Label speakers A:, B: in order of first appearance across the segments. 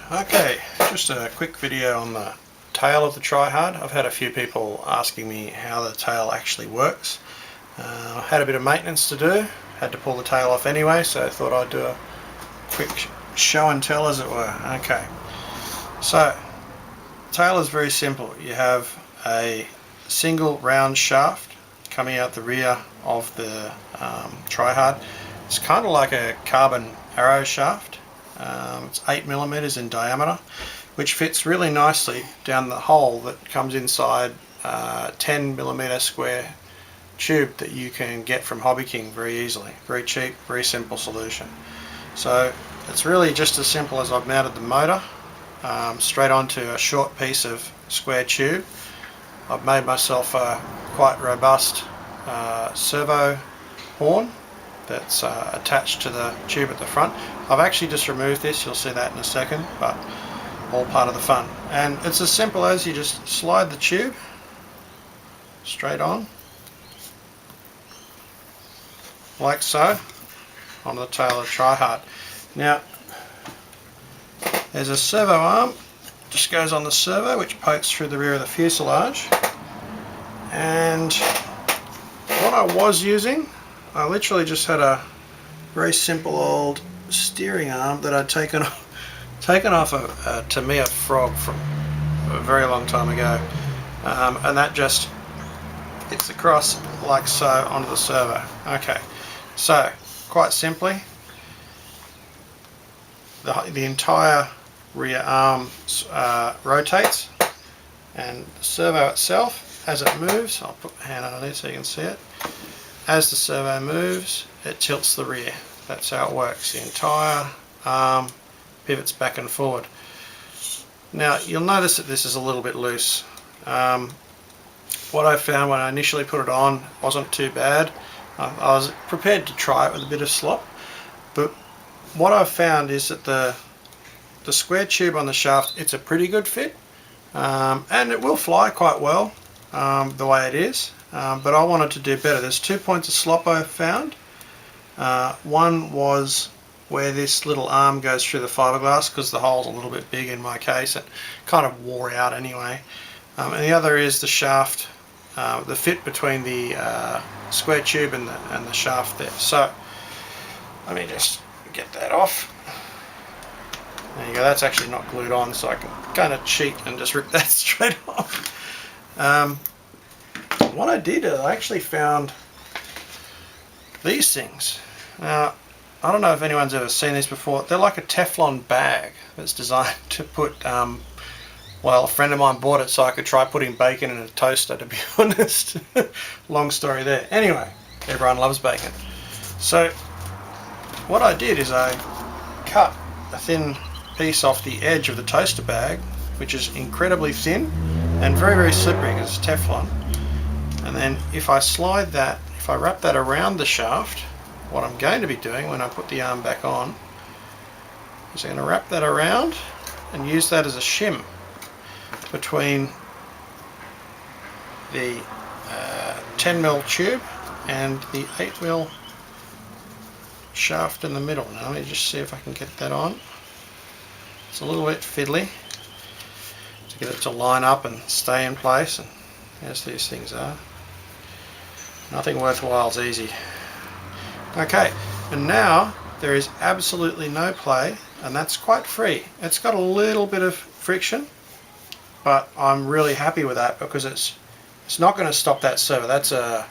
A: Okay, just a quick video on the tail of the Tri-Hard. I've had a few people asking me how the tail actually works. I had a bit of maintenance to do, had to pull the tail off anyway, so I thought I'd do a quick show and tell, as it were. Okay, so the tail is very simple. You have a single round shaft coming out the rear of the Tri-Hard. It's kind of like a carbon arrow shaft. It's 8mm in diameter, which fits really nicely down the hole that comes inside a 10mm square tube that you can get from Hobby King very easily. Very cheap, very simple solution. So it's really just as simple as I've mounted the motor straight onto a short piece of square tube. I've made myself a quite robust servo horn that's attached to the tube at the front. I've actually just removed this, you'll see that in a second, but all part of the fun. And it's as simple as you just slide the tube straight on, like so, onto the tail of the Tri-Hard. Now, there's a servo arm, just goes on the servo, which pokes through the rear of the fuselage. And what I was using, I literally just had a very simple old steering arm that I'd taken off a Tamiya Frog from a very long time ago, and that just fits across like so onto the servo. Okay, so quite simply, the entire rear arm rotates, and the servo itself, as it moves, I'll put my hand underneath so you can see it. As the servo moves, it tilts the rear. That's how it works. The entire arm pivots back and forward. Now, you'll notice that this is a little bit loose. What I found when I initially put it on wasn't too bad. I was prepared to try it with a bit of slop, but what I've found is that the square tube on the shaft, it's a pretty good fit, and it will fly quite well the way it is. But I wanted to do better. There's 2 points of slop I found. One was where this little arm goes through the fiberglass, because the hole's a little bit big in my case. It kind of wore out anyway. And the other is the shaft, the fit between the square tube and the shaft there. So let me just get that off. There you go. That's actually not glued on, so I can kind of cheat and just rip that straight off. What I did is I actually found these things. Now, I don't know if anyone's ever seen these before. They're like a Teflon bag that's designed to put, well, a friend of mine bought it so I could try putting bacon in a toaster, to be honest. Long story there. Anyway, everyone loves bacon. So what I did is I cut a thin piece off the edge of the toaster bag, which is incredibly thin and very, very slippery because it's Teflon. And then if I slide that, if I wrap that around the shaft, what I'm going to be doing when I put the arm back on is I'm going to wrap that around and use that as a shim between the 10mm tube and the 8mm shaft in the middle. Now let me just see if I can get that on. It's a little bit fiddly to get it to line up and stay in place, and as these things are. Nothing worthwhile is easy. Okay, and now there is absolutely no play, and that's quite free. It's got a little bit of friction, but I'm really happy with that because it's not going to stop that servo. That's a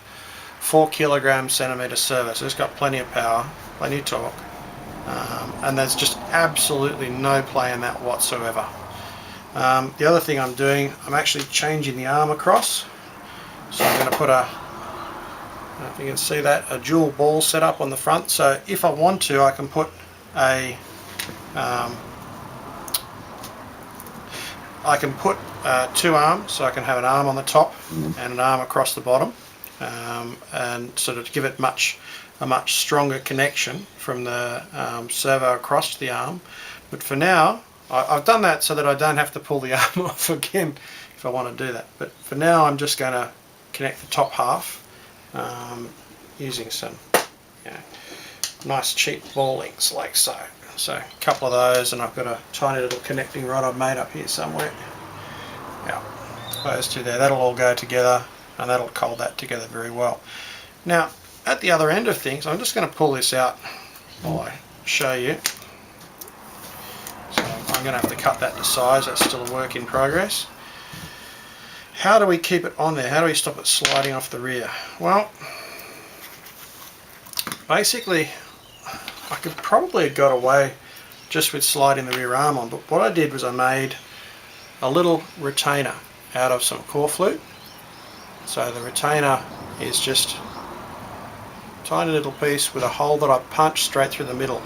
A: 4kg/cm servo, so it's got plenty of power, plenty of torque, and there's just absolutely no play in that whatsoever. The other thing I'm doing, I'm actually changing the arm across. So I'm going to put if you can see that, a dual ball set up on the front. So if I want to, I can put two arms, so I can have an arm on the top and an arm across the bottom, and sort of give it a much stronger connection from the servo across to the arm. But for now, I've done that so that I don't have to pull the arm off again if I want to do that. But for now, I'm just going to connect the top half using some nice cheap ball links like so. So a couple of those, and I've got a tiny little connecting rod I've made up here somewhere. Yeah, those two there, that'll all go together, and that'll hold that together very well. Now, at the other end of things, I'm just going to pull this out while I show you. So I'm going to have to cut that to size, that's still a work in progress. How do we keep it on there? How do we stop it sliding off the rear? Well, basically, I could probably have got away just with sliding the rear arm on, but what I did was I made a little retainer out of some core flute. So the retainer is just a tiny little piece with a hole that I punched straight through the middle.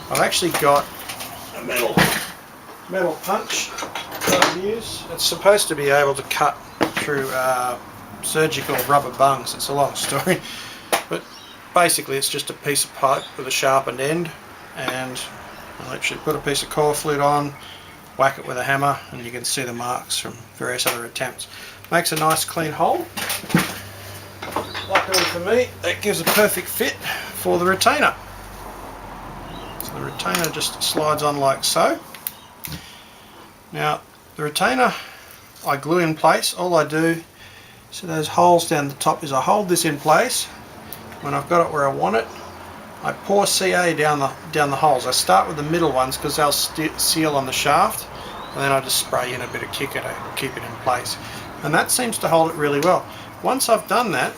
A: I've actually got a metal punch that I use. It's supposed to be able to cut through surgical rubber bungs. It's a long story, but basically it's just a piece of pipe with a sharpened end, and I literally put a piece of core flute on, whack it with a hammer, and you can see the marks from various other attempts. Makes a nice clean hole. Luckily for me, that gives a perfect fit for the retainer. So the retainer just slides on like so. Now the retainer I glue in place. All I do, so those holes down the top, is I hold this in place. When I've got it where I want it, I pour CA down the holes. I start with the middle ones because they'll seal on the shaft, and then I just spray in a bit of kicker to keep it in place. And that seems to hold it really well. Once I've done that,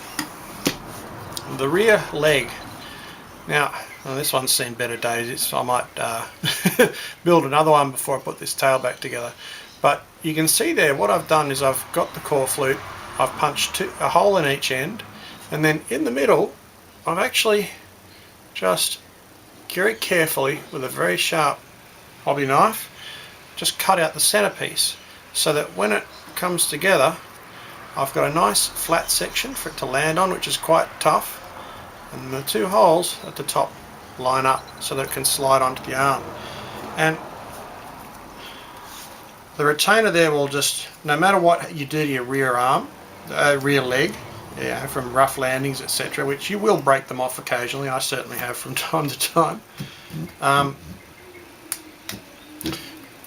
A: the rear leg. Now, well, this one's seen better days, so I might build another one before I put this tail back together. But you can see there, what I've done is I've got the core flute, I've punched a hole in each end, and then in the middle, I've actually just very carefully, with a very sharp hobby knife, just cut out the centerpiece, so that when it comes together, I've got a nice flat section for it to land on, which is quite tough, and the two holes at the top line up so that it can slide onto the arm. And the retainer there will just, no matter what you do to your rear arm, rear leg, yeah, from rough landings, etc., which you will break them off occasionally, I certainly have from time to time.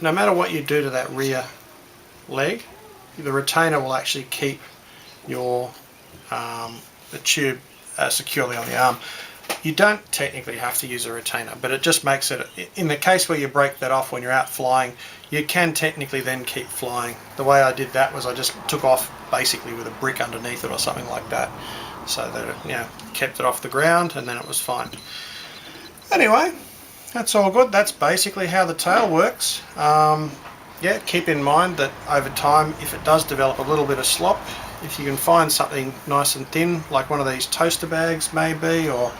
A: No matter what you do to that rear leg, the retainer will actually keep your the tube securely on the arm. You don't technically have to use a retainer, but it just makes it, in the case where you break that off when you're out flying, you can technically then keep flying. The way I did that was I just took off basically with a brick underneath it or something like that, so that it, you know, kept it off the ground, and then it was fine. Anyway, that's all good. That's basically how the tail works. Yeah, keep in mind that over time, if it does develop a little bit of slop, if you can find something nice and thin, like one of these toaster bags maybe, or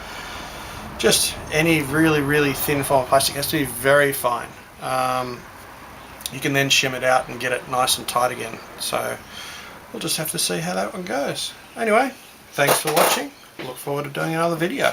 A: just any really thin form of plastic, it has to be very fine. You can then shim it out and get it nice and tight again. So we'll just have to see how that one goes. Anyway, thanks for watching. Look forward to doing another video.